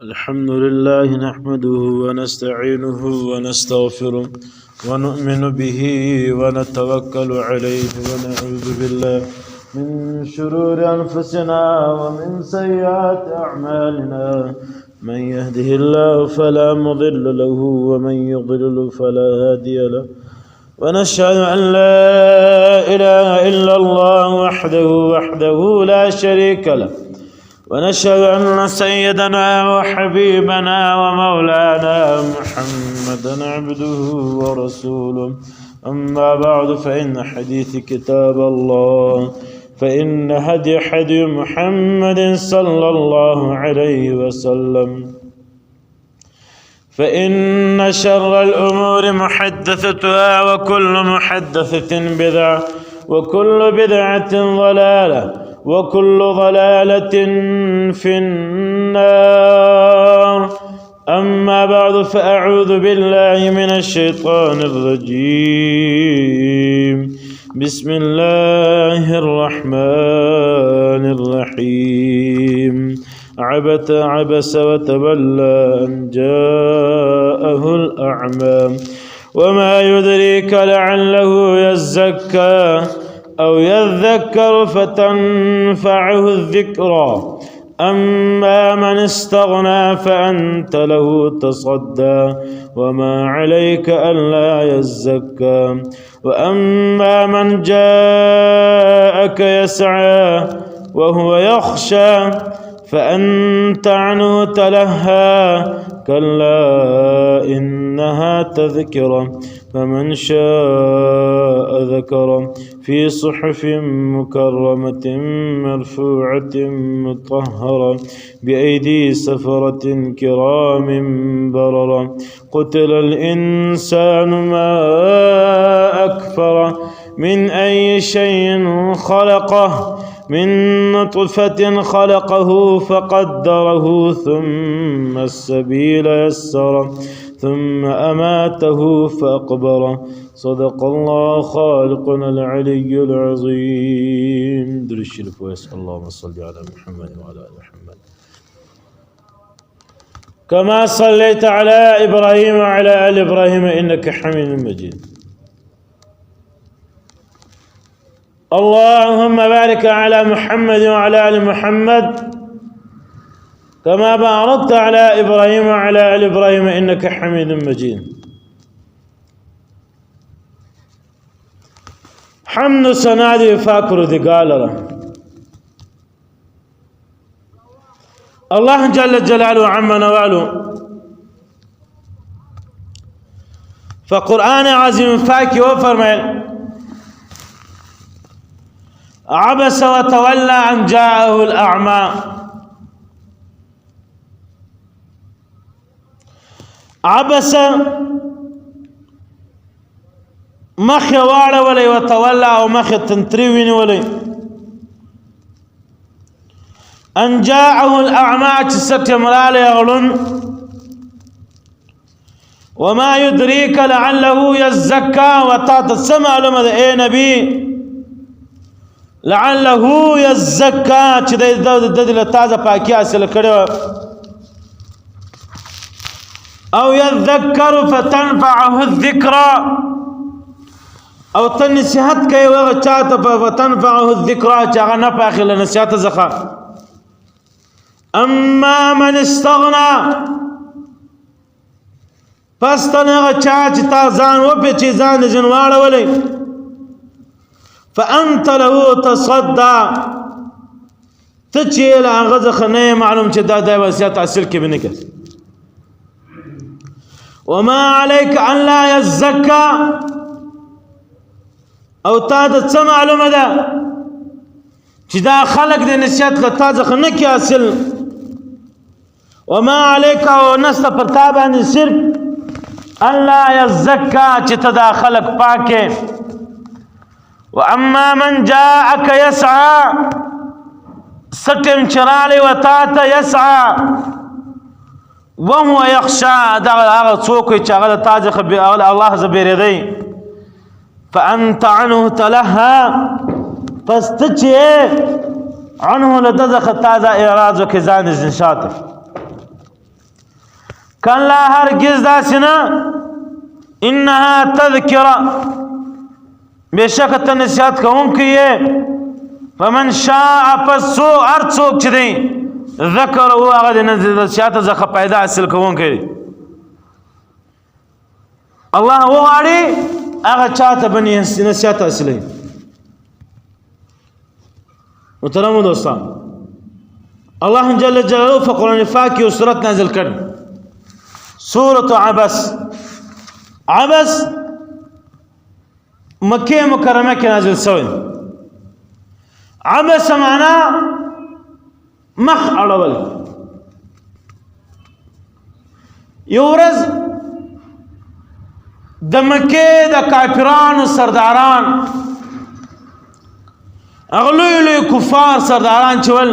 الحمد لله نحمده ونستعينه ونستغفره ونؤمن به ونتوكل عليه ونعوذ بالله من شرور أنفسنا ومن سيئات أعمالنا من يهده الله فلا مضل له ومن يضلل فلا هادي له ونشهد أن لا إله إلا الله وحده لا شريك له ونشهد أن سيدنا وحبيبنا ومولانا محمدا عبده ورسوله أما بعد فإن حديث كتاب الله فإن هدي محمد صلى الله عليه وسلم فإن شر الأمور محدثتها وكل محدثة بدعة وكل بدعة ضلالة وكل ضلالة في النار. أما بعد فأعوذ بالله من الشيطان الرجيم. بسم الله الرحمن الرحيم. عبس وتولى أن جاءه الأعمى وما يدريك لعله يزكى أو يذكر فتنفعه الذكرى. أما من استغنى فأنت له تصدى وما عليك ألا يزكى. وأما من جاءك يسعى وهو يخشى فأنت عنه تلهى. كلا إنها تذكرة فمن شاء ذكره في صحف مكرمة مرفوعة مطهرة بأيدي سفرة كرام بررة. قتل الإنسان ما أكفره من أي شيء خلقه من نطفة خلقه فقدره ثم السبيل يسره ثم أماته فأقبره. صدق الله خالقنا العلي العظيم. در الشرف ويسأل اللهم صل على محمد وعلى آل محمد كما صليت على إبراهيم وعلى آل إبراهيم إنك حميد مجيد. اللهم بارك على محمد وعلى آل محمد كما باركت على إبراهيم وعلى آل إبراهيم إنك حميد مجيد. حمد سنادي فاكر ذي قال له الله جل جلاله عم نواله فقرآن عظيم فاكي وفرمي عبس وتولى أن جاءه الأعمى. عبس مخي واړه ولي وتولى او مخي تنتريويني ولي أن جاءه الأعمى تستمرال يغلن وما يدريك لعله يزكى وتات السمع لما اي نبي لعله يزكى چې د تازه پاکي حاصل کړو او يذكر فتنفعه الذكرى او تنصيحت کوي وغه چاته فتنفعه الذكرى چې هغه نه پاخله نصيحت زخه. اما من استغنى پس تنغه چا چې تا ځان و په چې ځان جنواړه ولې فأنت له تصدى تجي له غزخنه معلوم چې دا وصیت حاصل کې بنکه. وما عليك أن لا يزكى او تا د څه معلومه ده چې دا خلق د نصیحت له تا ځخه نه کې حاصل. وما عليك او نست پر تا باندې صرف أن لا يزكى چې ته دا خلق پاکه. وأما من جاءك يسعى ستم چرالي وتاتا يسعى وهو يخشى دا څوک چې هغه تاج الله زبیر دی فأنت عنه تلهى پس ته چې عنه لدزخ تازه اعراض وکي ځان ځنشات کلا هرگز داسې نه انها تذکره بېشکه ته نصیحت کوونکی یې فمن شاء پس هر څوک چې دی ذکره هغه د نصیحت څخه پیدا حاصل کوونکی دی الله وغواړي هغه چاته به نصیحت حاصلوي محترمو دوستان الله جل جلاله په قرآن پاک کې یو سورت نازل کړ سورة عبس مکه مکرمه کې نازل شوی عبس معنا مخ اړول یو ورځ د مکه د کافرانو سرداران اغلوی لوی کفار سرداران چول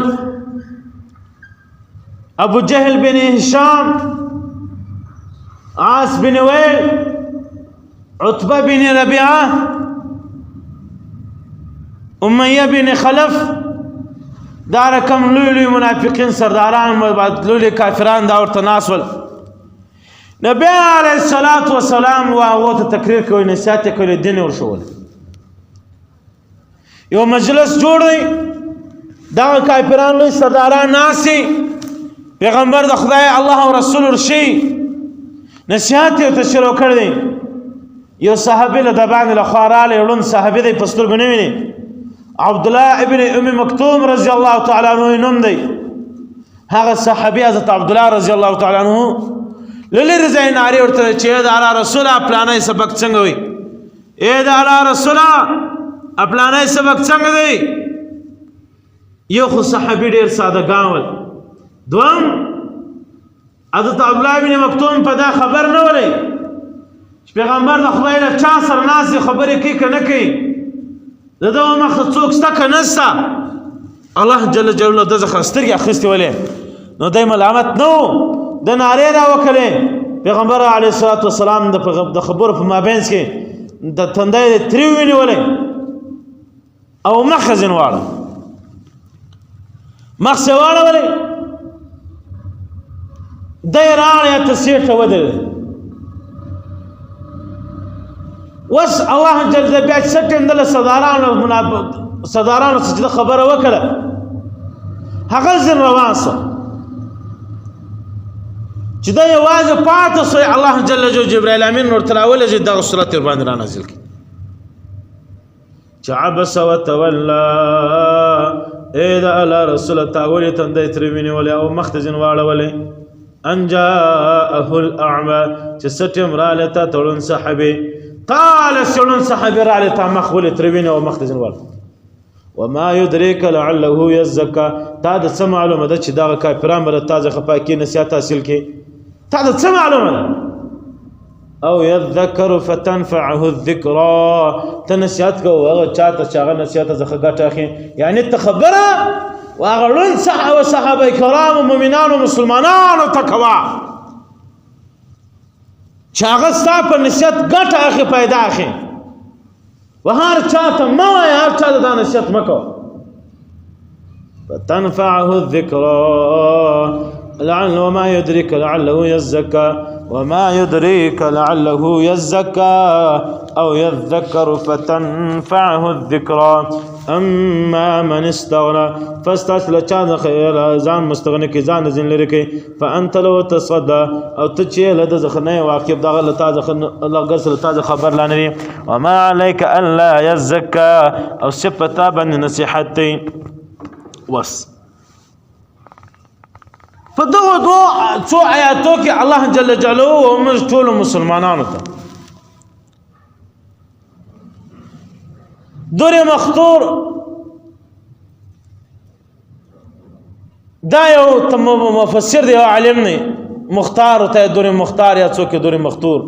ابو جهل بن هشام عاص بن ویل عتبہ بن ربیعہ امیہ بن خلف دا رقم لوی لوی منافقین سرداران لوی لوی کافران دا ورته ناسول نبی علیہ الصلوۃ والسلام واغه ته تقریر کوي نصیحت کوي دین ورشول یو مجلس جوړ دی دا کافران لوی سرداران ناسي پیغمبر د خدای الله او رسول ورشي نصیحت یې ته شروع کړ دی یو صحابي له دبان له خواراله یړون صحابي دی پستر غنوي عبد الله ابن ام مکتوم رضی الله تعالی عنہ نوم دی هغه صحابي حضرت عبد الله رضی الله تعالی عنہ للی رضای ناری ورته چې د الله رسول خپلانه سبق څنګه وي اے د الله رسول خپلانه سبق څنګه دی یو خو صحابي ډیر ساده گاول دوم حضرت عبد الله بن مکتوم په دا خبر نه ولې چې پیغمبر د خدای له چا سره ناس خبرې کوي کنه کوي دغه مخ څوک ستا کنه ستا الله جل جلاله د ځخه سترګې اخستې ولې نو دای ملامت نو د ناره را وکړي پیغمبر علیه الصلاۃ والسلام د خبرو په مابینس کې د تندای تریو ونیولې او مخزن واړه مخ سواړه ولې دای راړې ته سیټه ودل وس الله جل جلاله بیا سټم دل صدارانو سجده خبره وکړه هغه زر روانسه چې دا یوازې پاتې سوی الله جل جلاله جبرائیل امین نور تراول چې دا صورت باندې را نازل کړي چې عبس وتولى اے دا الله رسول تاول تندې تروینه ولې او مختزن واړه ولې ان جاءه الاعمى چې ستم را لته تړون صحابي قال سړون صحابي را لته مخول تروینه او مختزن واړه وما يدريك لعله يزكى تا د څه معلومه ده چې دا کافرانو بر تازه خپاکی نصیحت حاصل کړي تا د څه معلومه ده او يذكر فتنفعه الذكرى تنصیحت کو هغه چاته چې هغه نصیحت زخه ګټه اخی یعنی ته خبره واغلون صحابه کرام و مؤمنان و مسلمانانو تکوا چې هغه ستا په نصیحت ګټه اخی پیدا اخی و هر چاته ما وایه هر چاته دا نصیحت مکو فتنفعه الذكرى لعل وما يدرك لعله يزكى وما يدريك لعله يزكى أو يذكر فتنفعه الذكرى أما من استغنى فاستسل چان خير زان مستغني کی زان زين لري فانت لو تصدى او تچي لد زخنه واقف دغه لتاز الله غسل تاز خبر لانري وما عليك الا يزكى او صفتا بن نصيحتي وس فدغه دو څو آیاتو کې الله جل جلاله او موږ ټول مسلمانانو ته دور مختور دا یو مفسر دی عالم نه مختار ته دور مختار یا څوک دور مختور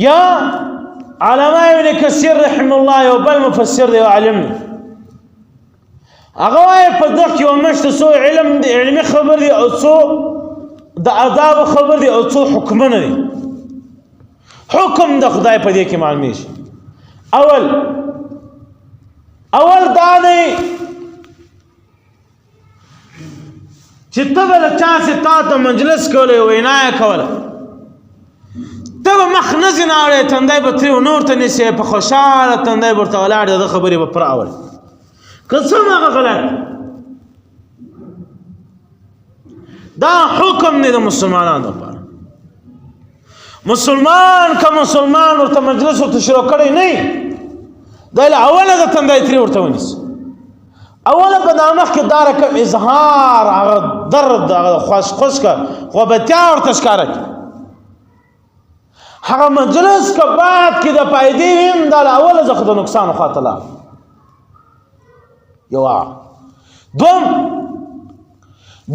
یا علامه ابن کثیر رحم الله یو بل مفسر دی عالم نه هغه په دغه کې ومشت سو علم دی علمي خبر دی او سو د آداب خبر دی او سو حکمونه دی حکم د خدای په دې کې معلومه شي اول دا دی چې ته به له چا سې تا ته مجلس کولی وینا یې کوله ته به مخ نه ځې ناړې تندی به ترې نور ته نیسې په خوشحاله تندی به ورته ولاړ د ده خبرې به پر اورې که څه هم هغه غلط دا حکم دی د مسلمانانو لپاره مسلمان که مسلمان ورته مجلس ورته شروع کړی نه دی له اوله د تندی ترې ورته ونیسي اوله په دا مخکې دا رقم اظهار هغه درد هغه خشکه خوابتیا ورته ښکاره کړي هغه مجلس که بعد کې د فایدې ویم دا له اوله زه خو د نقصان خواته لاړم یوه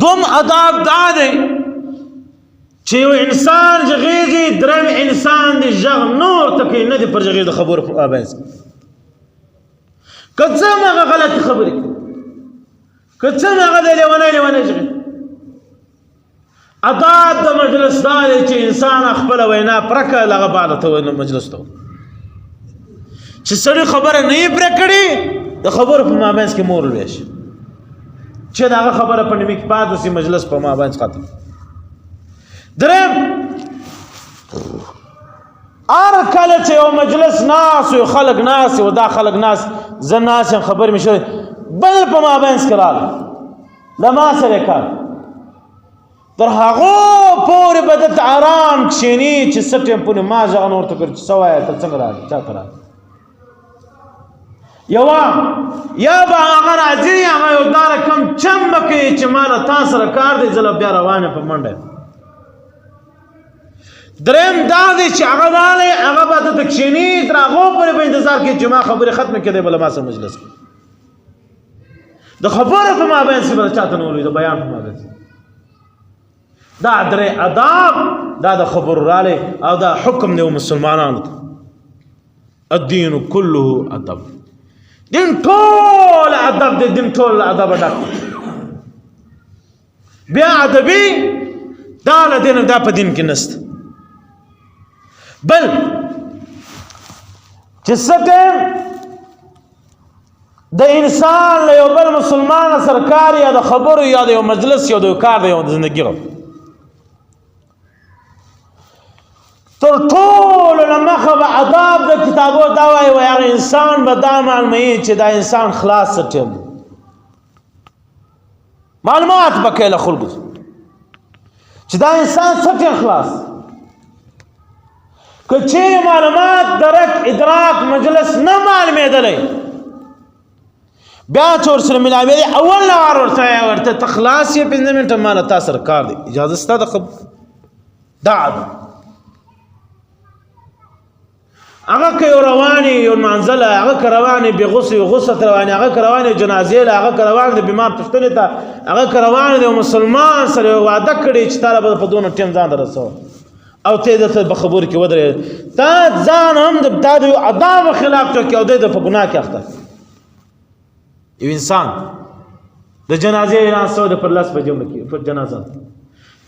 دوم اداب دا دی چې یو انسان غږېږي دریم انسان د غږ نور ته کوي نه دی پر غږې د خبرو په ابیز که څه هم هغه غلطې خبرې کوي که څه هم هغه دی لیونی غږېږي اداب د مجلس دا دی چې انسان خپله وینا پرکه له هغه بعده ته مجلس ته چې سړي خبره نه یې پرې کړې د خبرو په مابینځ کې مور لوی شي چې د هغه خبره په نیمه کې پاتې شي مجلس په مابینځ ختم دریم هر کله چې یو مجلس ناست وي خلک ناست وي دا خلک ناست زه ناست یم خبرې مې شوی بل په مابینځ کې راغله له ما سره یې کار تر هغو پورې به دلته ارام کښېني چې څه ټیم پورې ما غږ نه ورته کړ چې څه وایه ته څنګه راغلې چا ته راغلې یا به هغه راځي هغه یو دا رقم چم به کوي چې ما له تا سره کار دی زه له بیا روان یم په منډه دریم دا دی چې هغه راغلی هغه به دلته کښېني تر هغو پورې به انتظار کوي چې ما خبرې ختمې کړې به له ما سره مجلس کوي د خبرو په مابینځ کې به چا ته نه ولوي د بیان په مابینځ کې دا درې اداب دا د خبرو رالی او دا حکم دی مسلمانانو ته الدین كله ادب دین ټول ادب دی دین ټول ادب ډک بیا ادبي دا له دین دا په دین کې نشته بل چې څه ټیم د انسان له یو بل مسلمان سره کار یا د خبرو یا د یو مجلس یا د یو کار د یو زندګي تر ټولو نه مخه به اداب د کتابو دا وایي و هغه انسان به دا معلوموي چې دا انسان خلاص څه ټیم معلومات به کوي له خلکو چې دا انسان څه ټیم خلاص که چیرې معلومات درک ادراک مجلس نه معلومېدلی بیا چې ورسره ملاوېدی اول نه وار ورته ته خلاص یې 5 منټه ما له تا سره کار دی اجازه ستا د دا عدم هغه که یو رواني یو منزله هغه که رواني بغسل غسل رواني هغه که رواني جنازې له هغه که رواني د بیمار پوښتنې ته هغه که رواني د مسلمان سره وعده کړي چې تا به په دونه ټیم ځان رسوه او ته دلته په خبرو کې ودرې تا ځان هم دا د یو اداب خلاف ټوکې او دی د په ګناه کې اخته یو انسان د جنازې ناستو د پر لاس بجوړ کې پر جنازه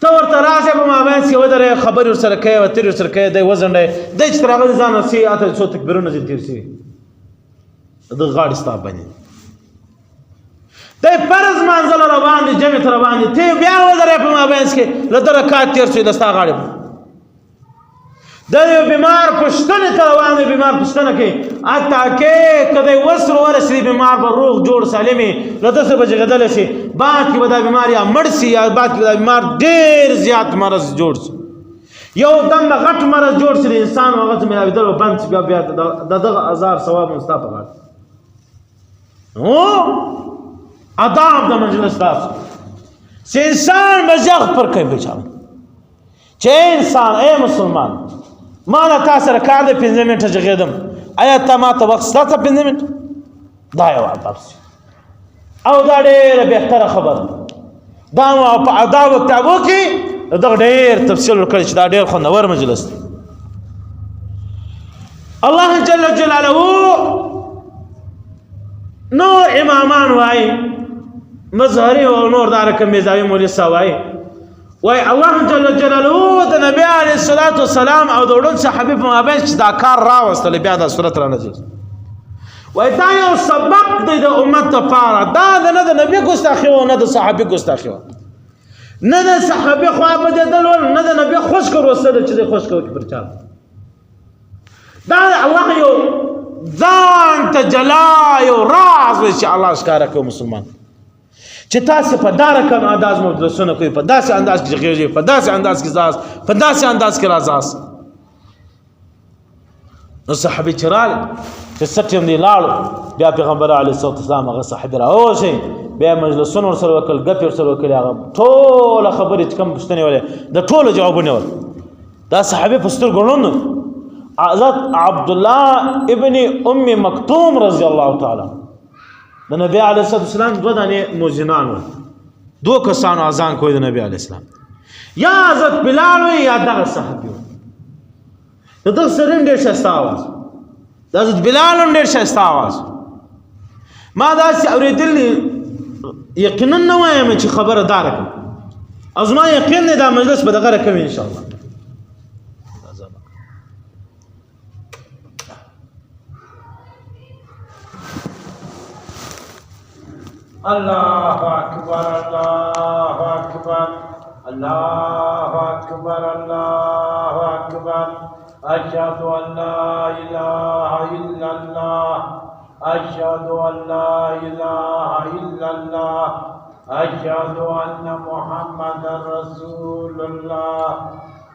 ته ورته راسې په مابینځ کې ودرې خبرې ورسره کوې وترې ورسره کوې دی وځنډی دی چې تر هغه ځان رسي اته څو تکبیرونه ځینې تېر سوي د غاړې ستا باندې دی فرض مانځله روان دی جمعې ته روان دی ته بیا ودرې په مابینځ کې له ده رکات تېر سوي د ستا غاړې د یو بیمار پوښتنې ته روان دی بیمار پوښتنه کوي حتی کې که دی وسر ورسېدي بیمار به روغ جوړ سالم وي له ده څه به جګېدلی شي بعد کې به دا بیمار یا مړ سي یا بعد کې به دا بیمار ډېر زیات مرض جوړ شي یو دم به غټ مرض جوړ شي د انسان هغه څه ملاوېدل به بند شي بیا د دغه ازار ثواب هم ستا په غاړه نو اداب د مجلس داسې چې انسان به غږ پر کوي بیچاره چې انسان ای مسلمان ما له تا سره کار دی 5 منټه غږېدم آیا ته ما ته وخت شته 5 منټه دا یو ادب شي او دا ډېره بهتره خبره دا ما په آدابو کتابو کې دغه ډېر تفصیل ورکړی چې دا ډېر خوندور مجلس دی الله جل جلاله نور امامان وایي مظهري او نور دا رقم میزاوي مولوي صاحب وایي وای الله جل جلاله د نبی علیه الصلاۃ والسلام او د وړوند صحابي په مابین چې دا کار راوستل بیا دا صورت را نازل وای دا یو سبق دی د امت لپاره دا نه د نبی ګستاخي او نه د صحابي ګستاخي نه د صحابه خوا بدېدل ول نه د نبي خوش کړ وسره چې د خوش کوي پر چا دا الله یو ځان ته جلا یو راز وي چې الله ښکارا کوي مسلمان چې تاسو په دار کم انداز مو درسونه کوي په داسې انداز کې غږیږي په داسې انداز کې ځاس په داسې انداز کې راځاس نو صحابه چرال چې سټیم دی لاړو بیا پیغمبر علیه الصلاه والسلام هغه صحابه راوځي بیا مجلسونه ورسره وکړ غپ ورسره وکړ هغه ټول خبرې چې کوم پښتنې ولې د ټولو جوابونه ور دا صحابه پستر ګڼون حضرت عبد الله ابن ام مکتوم رضی الله تعالی د نبی علیه الصلاه والسلام دوه دانې مؤذنان ول دوه کسانو اذان کوي د نبی علیه السلام یا حضرت بلال یا دغه صحابي دغه سره ډېر ښه आवाज د حضرت بلال ډېر ښه आवाज ما داسې اورېدل یقینا نه وایم چې خبره دار کوم ازما یقین دی دا مجلس به دغه کوي ان شاء الله الله اکبر الله اکبر الله اکبر الله اکبر اشهد ان لا اله الا الله اشهد ان لا اله الا الله اشهد ان محمد رسول الله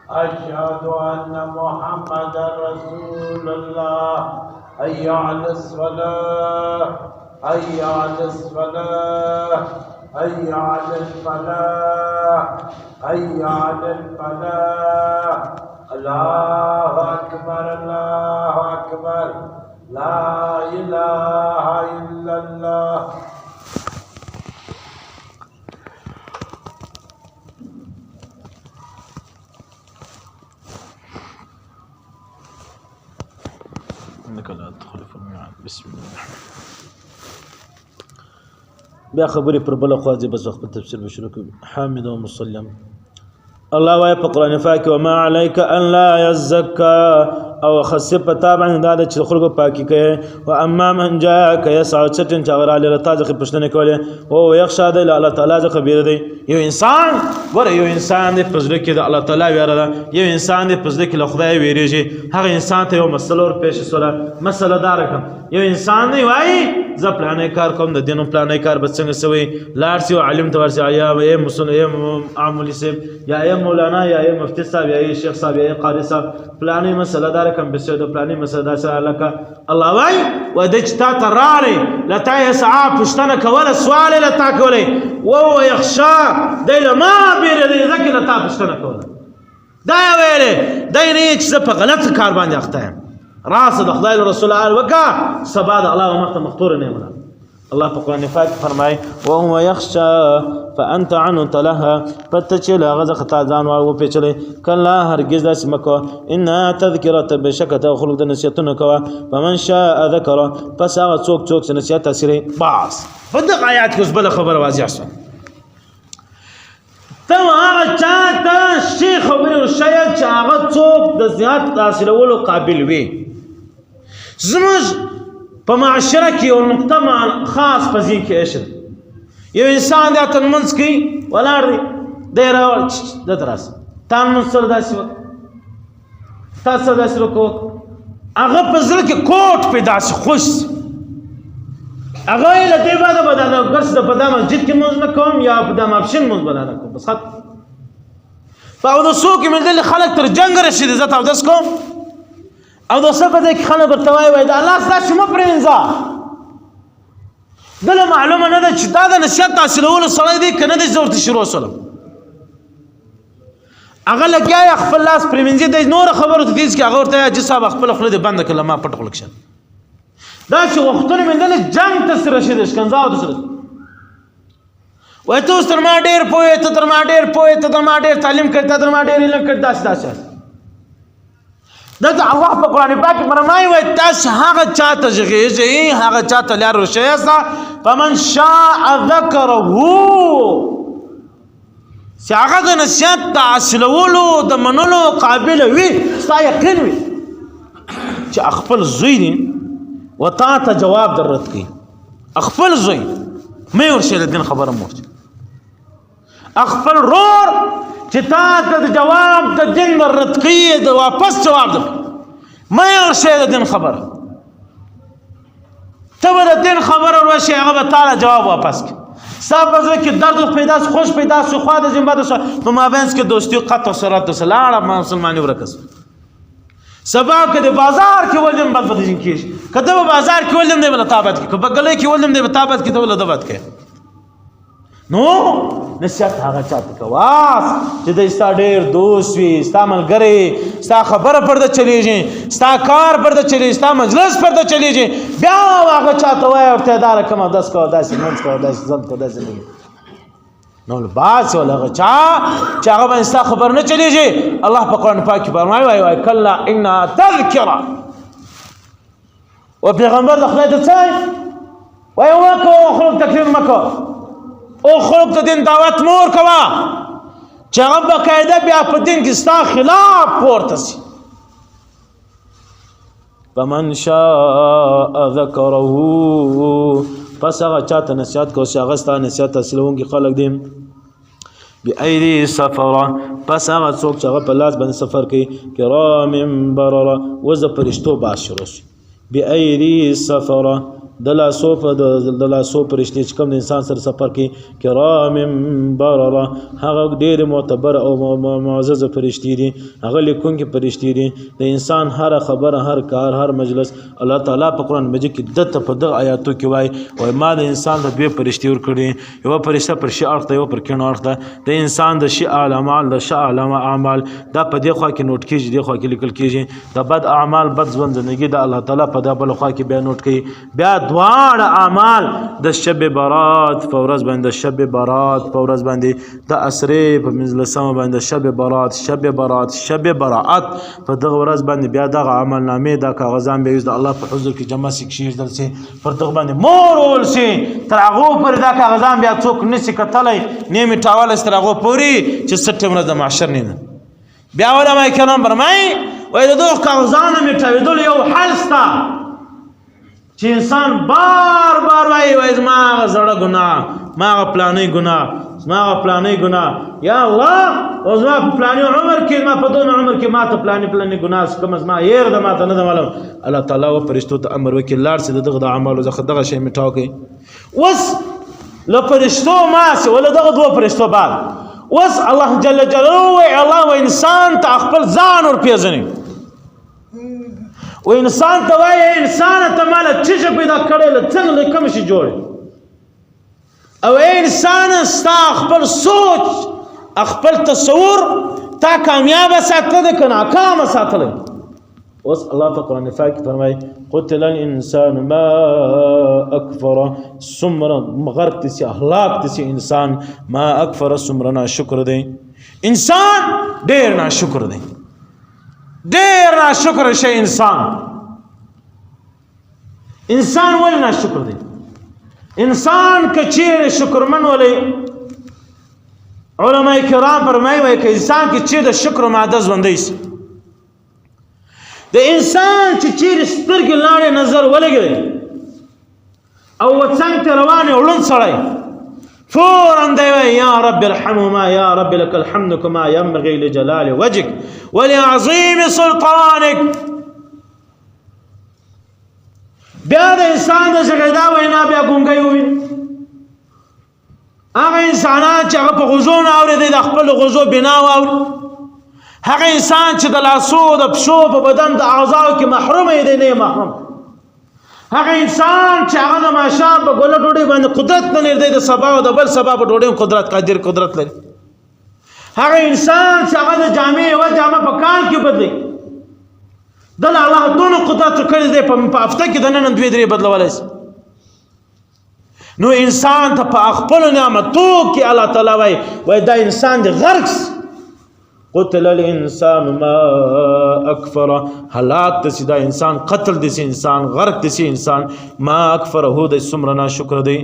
اشهد ان محمد رسول الله حي على الصلاه حي على الصلاة حي على الفلاح حي على الفلاح الله أكبر الله أكبر لا إله إلا الله إنك لا تخلف الميعاد بسم الله بیا خبرې پر بل خوا ځي بس وخت تفسیر به شروع کړو حامد و مسلم الله وایي په قرآن پاک کې وما علیک ان لا یزکا او خاصه پتا باندې دا چې خلکو پاکي کوي او اما من جاءک یسعى چټن چغرا له تاج خ پښتنه کوله او یخشا د الله تعالی خبر دی یو انسان ګوره یو انسان د پزړه کې د الله تعالی ویره ده یو انسان د پزړه کې له خدای ویریږي هغه انسان ته یو مسله ور پیښ سره مسله دار کوم یو انسان نه وایي ز پلانې کار کوم د دینو پلانې کار به څنګه سوي لاړ سی عالم ته ورسي یا اے مسلمان عامل سیب یا اے مولانا یا اے مفتی صاحب یا اے شیخ صاحب یا اے قاری صاحب پلانې مسله دار کوم به د پلانې مسله سره لکه الله وای و د چتا تراري لتا يسعى پښتنه کوله سوال لتا کوله او يخشى دله ما بیر دې ذکر لتا پښتنه کوله دا ویلې دای نه چې په غلط کار باندې اخته راس د خدای رسول الله وکا سبا د الله ومخته مختور نه ولا الله په قران پاک فرمای او هو يخشى فانت عنه تلها فتچل غزه خطا ځان او پیچلې کله هرگز داس مکو ان تذکرته بشکته خلق د نصیحتونه کوا فمن شاء ذکر پس هغه څوک څوک نصیحت تاثیر باس فدق آیات کې بل خبر واضح شو ته هغه چاته شیخ خبر شاید چې هغه څوک د زیات تاثیرولو قابل وي زموږ په معاشره کې یو نقطه خاص پزې کې اشر یو انسان د تنمنځ کې ولاړ دی دی راوړ د تراس تنمنځ سره داسې وکړه تاسو داسې وکړه هغه په زړه کې کوټ پیدا شي خوش هغه له دې بعد به دا ګرس د په دا مسجد کې مونځ نه کوم یا په دا ماپشین مونځ به نه کوم بس خط په اودسو کې مې دل خلک تر جنګ رسېدي زه اودس کوم او د صفه کې خلک ورته وایي د الله ستاسو مو پرېنځه دله معلومه نه ده چې دا د نصیحت حاصلولو سړی دی که نه دی زه ورته شروع شولم هغه لګیا یې خپل لاس پرېمنځي دی نوره خبرو ته تیز کړي هغه ورته حاجي صاحب خپله خوله دې بنده کړله ما پټ خوله کښېنه داسې وختونه مې دله جنګ ته سره رسېدی شکنځاو ته سره وایي ته اوس تر ما ډېر پوهې ته تر ما ډېر پوهې ته تر ما ډېر تعلیم کړې ته تر ما ډېر علم کړې داسې داسې دلته الله په قرآن پاک کې فرمایي وایي تاسو هغه چاته غږېږئ هغه چاته لار روښی یاست فمن شاء ذکره چې هغه د نصیحت د حاصلولو د منلو قابل وي ستا یقین وي چې خپل زوی دی و تا ته جواب در رد کوي خپل زوی مې ورشي د دین خبره مورچ خپل رور چې تا ته د جواب د دین د رد کوي د واپس جواب درکړي مه یې ورشئ د دین خبره ته به د دین خبره ورشئ هغه به تاله جواب واپس کړي ستا په زړه کې درد پیدا شو خوش پیدا شو خوا د ذمه ده شوه په مابینځ کې دوستي قطع صراط ورسه لاړه مسلماني ورکه شوه سبا که د بازار کې ولیم بد به د دین کېږي که ته به بازار کې ولیم دی به له تا بد کړي که په ګلۍ کې ولیم دی به تا بد کړي ته به له ده بد کړي نو نصیحت هغه چاته کوه چې دی ستا ډېر دوست وي ستا ملګری ستا خبره پر ده چلیږي ستا کار پر ده چلیږي ستا مجلس پر ده چلیږي بیا هغه چاته وایه ورته دا رقم اودس کوه داسې منځ کوه داسې ځند کوه داسې نه نو باس ولا هغه چا چې هغه باندې ستا خبر نه چلیږي الله په قرآن پاک کې فرمایي وایي کلا انها تذکره و پیغمبر د خدای ته څه وایي مه کوه خلق تکفیر مه کوه او خلق ته دین دعوت مور کوه چې هغه باقاعده بیا په دین کې ستا خلاف پورته شي فمن شاء ذکره پس هغه چاته نصیحت کوه چې هغه ستا نصیحت حاصلوونکي خلک دي بأیدی سفره پس هغه څوک چې هغه په لاس باندې سفر کوي کرام برره وزه فرشتو باز شروع شي بأیدی سفره د لاسو فرشتې چې کوم د انسان سره سفر کوي کرام برره هغه ډېرې معتبر او معزز فرشتې دي هغه لیکونکي فرشتې دي د انسان هره خبره هر کار هر مجلس الله تعالی په قرآن مجید کې دته په دغه آیاتو کې وایي ما د انسان د دوې فرشتې ورکړي یوه فرشته پر ښي اړخ ده یوه پر کیڼ اړخ ده د انسان د ښي اعمال د ښه اعمال دا په دې خوا کې نوټ کېږي دې خوا کې لیکل کېږي د بد اعمال بد ژوند زندګي د الله تعالی په دا بله خوا کې بیا نوټ کوي بیا دواړه اعمال د شب برات په ورځ باندې د شب برات په ورځ باندې د اسرې په پنځلسمه باندې شب براعت شب براعت په دغه ورځ باندې بیا دغه عمل نامې دا کاغذان بیا د الله په حضور کې جمع شي کښېږدل شي پر دغه باندې مورول شي تر هغو پورې دا کاغذان بیا څوک نشي کتلی نه میټاولی شي تر هغو پورې چې سټې ورځ د محشر نه بیا علما کرام فرمایي وایي د دغو کاغذانو میټاوېدلو یو حل شته چې انسان بار بار وایي زما هغه زړه ګناه ما هغه پلانۍ ګناه یا الله او زما په پلاني عمر کې ما په دونه عمر کې ما ته پلاني ګناه کومه زما هېر ده ما ته نه ده معلوم الله تعالی و فرشتو ته امر وکړي لاړ شي د دغه د اعمالو څخه دغه شی میټاو کړي اوس له فرشتو ماسې ولا دغه دوه فرشتو بعد اوس الله جل جلاله وایي الله و انسان ته خپل ځان ورپېژني و انسان ته وایي انسانه ته ماله څه شی پیدا کړی له څنګه له کوم شي جوړ او انسان ستا خپل سوچ خپل تصور تا کامیاب ساتل که ناکام ساتل اوس الله په قرآن پاک کې فرمایي قتل الانسان ما اکفره څومره غرق دي سي هلاک دي سي انسان ما اکفره څومره ناشکر دی انسان ډېر ناشکر دی ډېر ناشکر شي انسان ولې ناشکر دی انسان که چیرې شکرمن ولې علما کرام فرمایي وایي که انسان کې چیرې د شکر ماده ژوندی شي د انسان چې چیرې سترګې لاړې نظر ولګوي او وڅنګ ته روان یې ړوند سړی فورا دی وایي یا رب ارحمهما یا رب لك الحمد كما ينبغي لجلال وجهك ولعظيم سلطانك بیا د انسان د زغیدا وینا بیا ګونګی ووي هغه انسانان چې هغه په غوږو نه اورېدی د خپل غوږو بنا واوري هغه انسان چې د لاسو د پښو په بدن د اعضاو کې محروم دی نه محروم هغه انسان چې هغه د ماښام په ګوله ډوډۍ باندې قدرت نه لري د سبا او د بل سبا په ډوډۍ قدرت لري هغه انسان چې هغه د جامې یوه جامه په کال کې بدلوي دل الله دونه قدرت کړی دی په هفته کې د نن 2-3 بدلولی شي نو انسان ته په خپلو نعمتو کې الله تعالی وایي دا انسان دی غرق قتل الانسان ما اکفره هلاک دسی دا انسان قتل دسی انسان غرق دسی انسان ما اکفره دی څومره ناشکر دی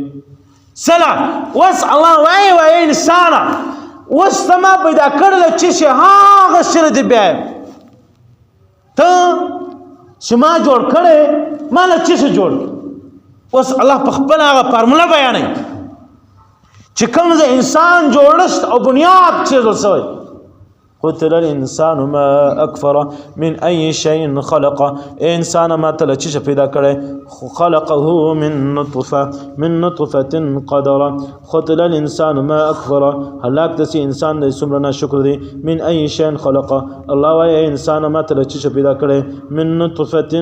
سلا وس الله وایي انسانه وس ته ما پیدا کړل چې شي هغه شر دی بیا ته چې ما جوړ کړی ما له څه څه جوړ اوس الله په خپل هغه فارموله بیانوي چې کوم د انسان جوړښت او بنیاد چیرل شوی. قتل الانسان ما اکفره من ای شیء خلقه. ای انسان ما ته له څه شي پیدا کړی؟ خلقه من نطفة قدره. قتل الانسان ما اکفره. هلاک داسې انسان دی څومره ناشکر دی. من ای شیء خلقه. الله وایي ای انسان ما ته له څه شي پیدا کړی؟ من نطفة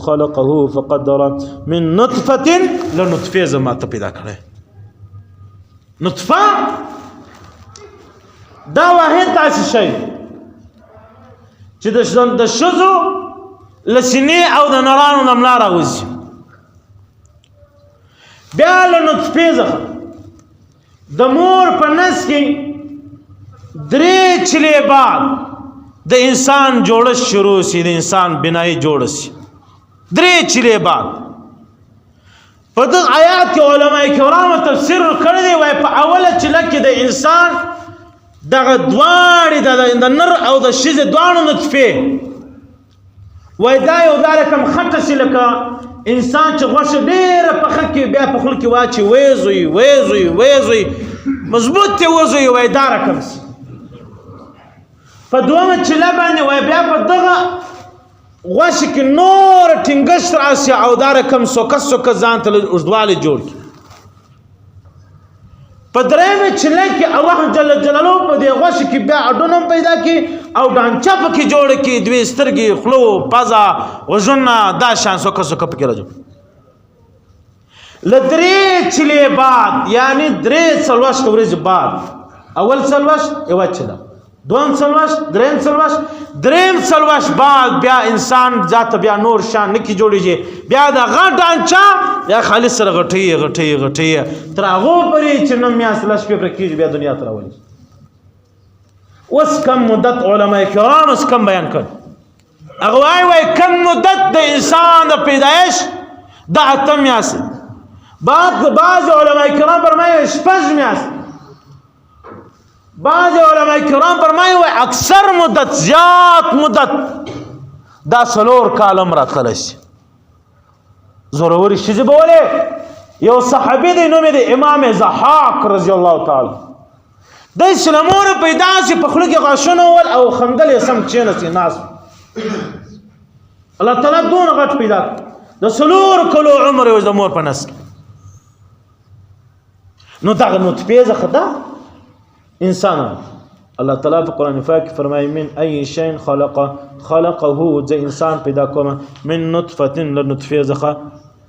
خلقه فقدره. من نطفة له نطفې زه ما ته پیدا کړی. نطفه دا واحد داسې شی چې د ښځو له سینې او د نرانو نه ملا راوځي. بیا له نطفې څخه د مور په نس کې 3 چلې بعد د انسان جوړښت شروع شي، د انسان بنایي جوړ شي 3 چلې بعد. په دغه آیات کې علماء کرامو تفسیر کړی دی، وایي په اوله چله کې د انسان دغه دواړې د نر او د ښځې دواړو نطفې وایي دا یو دا رقم خټه شي لکه انسان چې غوښه ډېره پخه کړي بیا په خوله کې واچي ویزوي مضبوط یې وزوي، وایي دا رقم شي. په دومه چله باندې وایي بیا په دغه غوښې کې نور ټینګښت راشي او دا رقم سوکه ځان ته اوږدوالی جوړ کړي. په درېیمه چله کې الله جل جلاله په دې غوښې کې بیا اډون هم پیدا کړي او ډانچه پکې جوړه کړي، 2 سترګې، خولو، پزه، غوږونه، دا شان سوکه پکې راجوړ. له 3 چلې بعد یعنی 3 څلوېښت ورځې بعد، اول څلوېښت یوه چله، دویم څلوېښت، درېیم څلوېښت بعد بیا انسان ذاته بیا نور شان نه کې جوړېږي. بیا د غټ ډانچه بیا خالص سره غټي تر هغو پورې چې 9 میاشتې لس شپې پرې کېږي بیا دنیا ته راولي. اوس کم مدت علماء کرام اوس کم بیان کړ. هغه وایي کم مدت د انسان د پیدایش د 8 میاشتې، بعض علماء کرام فرمایي 6 میاشتې، بعض علماء کرام فرمایي اکثر مدت زیات مدت دا 4 کاله راتللی شي. زورورې ښځې به ولې؟ یو صحابي دی نوم یې دی امام ضحاک رضی الله تعالی، دی چې له موره پیدا شي په خوله کې غاښونه ول او خندل یې سم کښېنستې ناست. الله تعالی دونه غټ پیدا کړ، د 4 کلو عمر یې د مور په نس کې. نو دغه نطفې څخه دا انسان الله تعالی په قرآن پاک کې فرمایي من ای شیء خلقه زه انسان پیدا کوم من نطفة له نطفې څخه،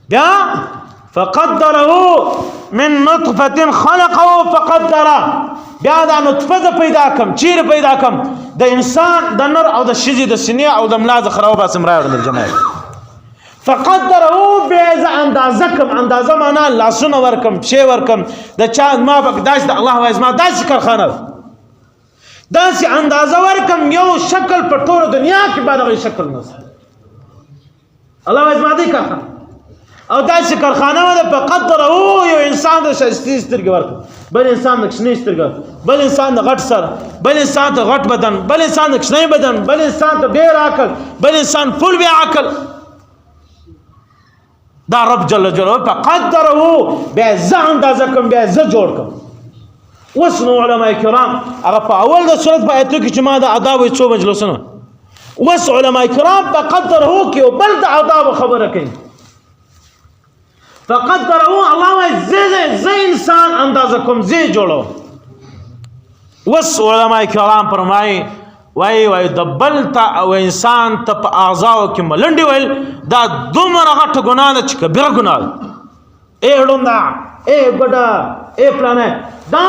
بیا فقدره من نطفة خلقه فقدره، بیا دا نطفه زه پیدا کم. چیرې پیدا کم؟ د انسان د نر او د ښځې د سینې او د ملا څخه راوباسم راوړم جماعت. فقدره بیا زه اندازه کم، اندازه معنا لاسونه ورکم، پښې ورکم، د چا ما به داسې د الله وایي زما داسې کارخانه داسې اندازه ورکم یو شکل په ټوله دنیا کې به دغه شکل نشته. الله وایي زما دې کارخانه او داسې کارخانه وه د فقدره یو انسان د ښایستې سترګې ورکړه، بل انسان د کوچنۍ سترګه، بل انسان د غټ سر، بل انسان د غټ بدن، بل انسان د کوچنۍ بدن، بل انسان ته ډېر عقل، بل انسان فل بې عقل. دا رب جل جلاله فقدره بیا زه اندازه کم، بیا زه جوړ کم. اوس نو علماء کرام هغه په اول د صورت په آیتو کې چې ما د آدابو 2 مجلسونه، اوس علماء کرام فقدره کې او بل د آدابو خبره کوي. فقدره الله وایي زه انسان اندازه کوم، زه جوړوم. اوس علماء کرام فرمایي وایي د بل ته او انسان ته په اعضاو کې ملنډې ویل دا دومره غټه ګناه ده چې کبیره ګناه ده. ای ړونده، ای ګډه، ای پلانه، دا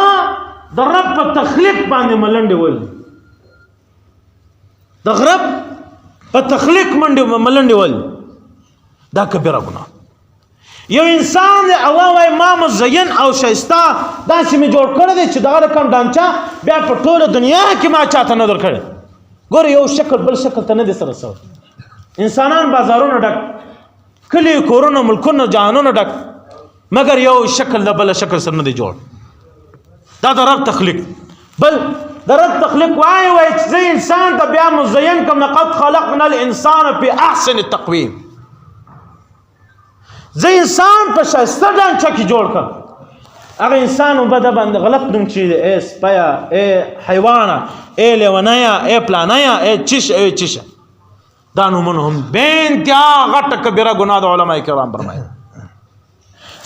د رب په تخلیق باندې ملنډې ویل، د رب په تخلیق ملنډې ویل دا کبیره ګناه. یو انسان دی الله وایي ما مزین او ښایسته داسې مې جوړ کړی دی چې دغه رقم ډانچه بیا په ټوله دنیا کې ما چاته نه درکړی. ګوره یو شکل بل شکل ته نه دی سره سوی. انسانان بازارونه ډک، کلي کورونه ملکونه جهانونه ډک، مګر یو شکل د بل شکل سره نه دی جوړ. دا د رب تخلیق. بل د رب تخلیق وایي چې زه انسان ته بیا مزین کوم، لقد خلقنا الانسان فی احسن التقویم، زه انسان په ښایسته ډانچه کې جوړ کړم. هغه انسان وبد باندې غلط نوم چې اے سپیا اے حیوانه اے لیونیا اے پلانیا اے چش دا نومونه هم بینتیا غټه کبیره ګناه د علماء کرام فرمایي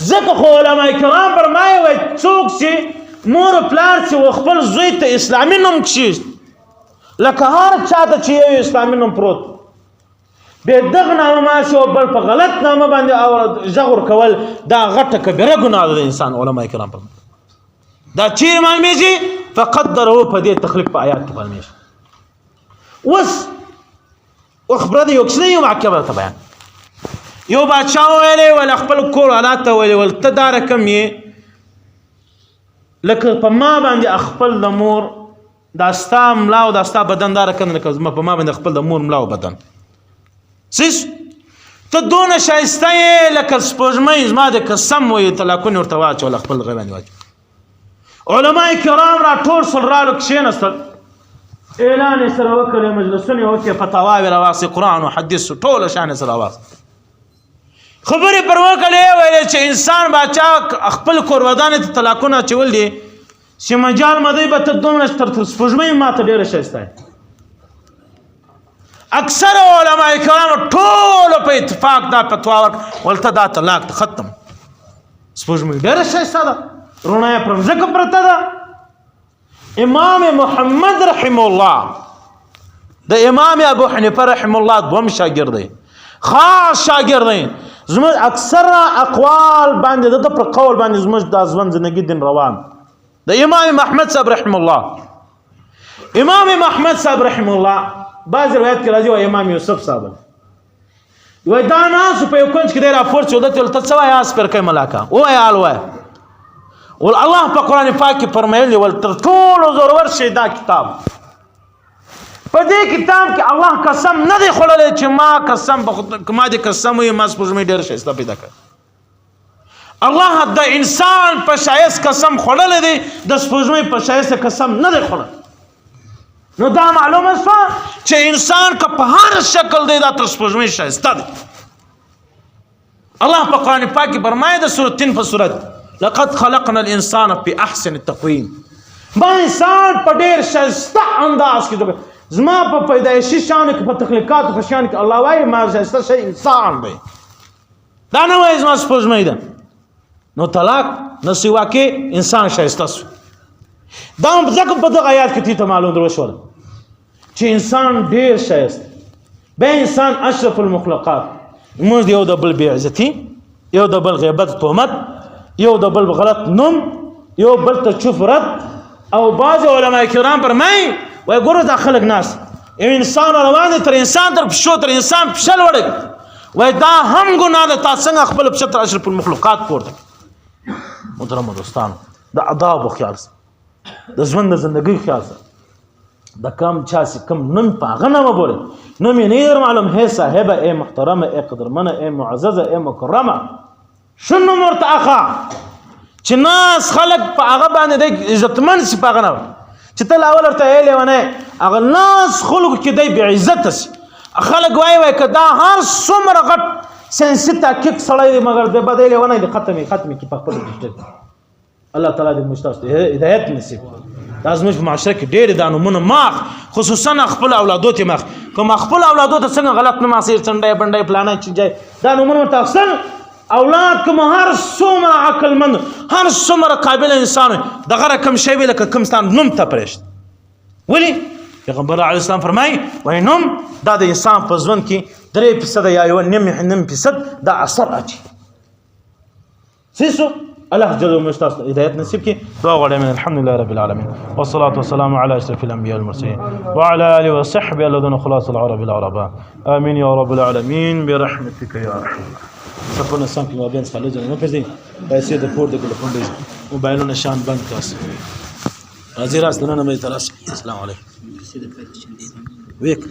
ځکه خو علماء کرام فرمایي وای څوک چې مور پلار چې خپل زوی ته اسلامي نوم کښي لکه هر چاته چې یو اسلامي نوم پروت به دغه نامه ماشي او بل په غلط نامه باندې او زغور کول دا غټه کبیره ګناه ده انسان علماء کرام په دا چیر معلومیږي فقدره په دې تخلیق په آیات کې معلومیږي وس خبره دی یو څه یو معقبه ته بیان یو بادشاہ ویلې ول خپل کور حالات ویلې ول ته دا رقم یې لکه په ما باندې خپل د مور داستا ملا او داستا بدن دا رقم نه کوم په ما باندې خپل د مور ملا او بدن سیس ته دونه شایسته یې لکه سپوږمۍ زما د قسم وایي طلاقونه ورته واچول خپل غږ باندې واچول علماء کرام را ټول سل رالو کښېنستل اعلان یې سره وکړی مجلسونه یې وکړې فتاواوې راواخېستې قرآن و حدیث ټوله شیان یې سره راواخېستې خبرې پر وکړې ویلې چې انسان باچا خپل کور ودانې ته طلاقونه اچول دي چې مجال مدی به ته دومره تر سپوږمۍ ما ته ډېره ښایسته یې اکثر علماء کرام ټول په اتفاق دا فتوا ولته دا طلاق ختم سپوږمۍ ډېره ښایسته ده رڼا یې پر مځکه پرته ده امام محمد رحم الله د امام ابو حنیفه رحم الله دوم شاګرد دی خاص شاګرد دی زموږ اکثره اقوال باندې دغه پر قول باندې زموږ د ژوند زندګي دین روان د امام محمد صاحب رحم الله امام محمد صاحب رحم الله بعض روایت کې راځي او امام یوسف صاحب وای دا ناس په یو کنج کې دی راپور چې ودته ولته څه وایي اس پر کوي ملاکه وایي حال وایي ول الله په قرآن پاک کې فرمایلی ول تر ټولو زورور شی دا کتاب په دې کتاب کې الله قسم نه دی خوړلی چې ما قسم ما دې قسم وي ما سپوږمۍ ډېره ښایسته پیدا کړ الله د انسان په ښایست قسم خوړلی دی د سپوږمۍ په ښایسته قسم نه دی خوړلی نو دا معلومه شوه چې انسان که په هر شکل دی دا تر سپوږمۍ ښایسته دی الله په قرآن پاک کې فرمایي د سورة تین په صورت لقد خلقنا الانسان في احسن التقویم ما انسان په ډېر ښایسته انداز کې زما په پیدایشي شان کې په تخلیقاتو په شان کې الله وایي ما ښایسته شی انسان دی دا نه وایي زما سپوږمۍ ده نو طلاق نه سوا کې انسان ښایسته شو دا ځکه په دغه آیات کې ته معلوم دروشوله چې انسان ډېر ښایسته به انسان اشرف المخلوقات موږ یو د بل بې عزتي یو د بل غیبت تهمت یو د بل غلط نوم یو بل ته چوف رد او بعض علماء کرام فرمایي وایي ګوره دا خلک ناست یو انسان روان دی تر انسان تر پښو تر انسان پښه لوړوي وایي دا هم ګناه ده تا څنګه خپل پښه تر اشرف المخلوقات پورته محترمو دوستانو د آدابو خیال سره د ژوند د زندګۍ خیال سره د کم چا چې کم نوم په هغه نامه بولي نوم یې نه در معلوم هی صاحبه ای محترمه ای قدرمنه ای معززه ای مکرمه ښه نوم ورته اخا چې ناس خلک په هغه باندې دی عزتمن سي په هغه نامه چې ته لاول ورته ای لیونی هغه ناس خلکو کې دی بې عزته سي خلک وایي که دا هر څومره غټ ساینسي تحقیق سړی دی مګر دی به دی لیونی دی ختمې کې په خپل ډیجیټل الله تعالی دې موږ تاسو ته هدایت نصیب دا زموږ په معاشره کې ډېرې دا نومونه ماخ خصوصا خپل اولادو ته ماخ کوم خپل اولادو ته څنګه غلط نوم اخسیر څنډی بنډی پلانه چې دا نومونه ورته اخیستل اولاد کوم هر څومره عقلمند هر څومره قابل انسان دغه رقم شی وي لکه کوم ستان نوم ته پرېږد ولې پیغمبر علیه السلام فرمایي وایي نوم دا د انسان په ژوند کې 3% یا 1.5% دا اثر اچي سیسو الله جل وعلا هداية نصيب كي دعاء من الحمد لله رب العالمين والصلاة والسلام على أشرف الأنبياء والمرسلين وعلى آله وصحبه الذين خلاص العرب العرباء آمين يا رب العالمين برحمتك يا رحمن سپونه سم کې مابین څخه لږ نه پېژني پیسې د پور د ټلیفون دی موبایلونه شان بند کړه راځي راست نه مې تراس السلام علیکم ویک